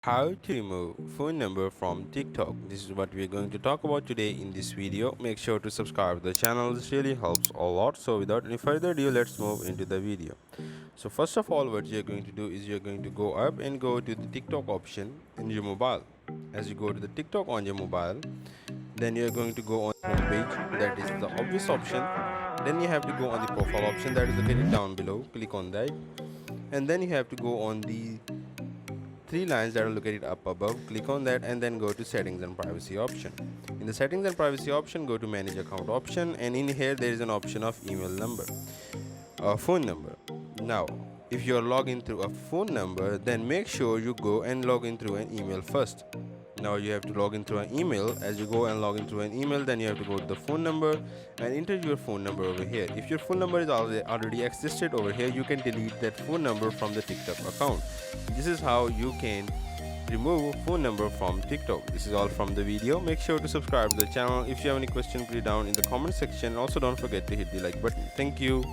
How to remove phone number from TikTok. This is what we are going to talk about today in this video. Make sure to subscribe to the channel. This really helps a lot. So without any further ado, let's move into the video. So first of all, what you're going to do is you're going to go up and go to the TikTok option in your mobile. As you go to the TikTok on your mobile, then you're going to go on home page. That is the obvious option. Then you have to go on the profile option that is located down below. Click on that, and then you have to go on the three lines that are located up above. Click on that and then go to settings and privacy option. In the settings and privacy option, go to manage account option, and in here there is an option of email number, phone number. Now if you are logging through a phone number, then make sure you go and log in through an email first. Now you have to log in through an email. As you go and log in through an email, then you have to go to the phone number and enter your phone number over here. If your phone number is already existed over here, you can delete that phone number from the TikTok account. This is how you can remove phone number from TikTok. This is all from the video. Make sure to subscribe to the channel. If you have any question, put it down in the comment section. Also, don't forget to hit the like button. Thank you.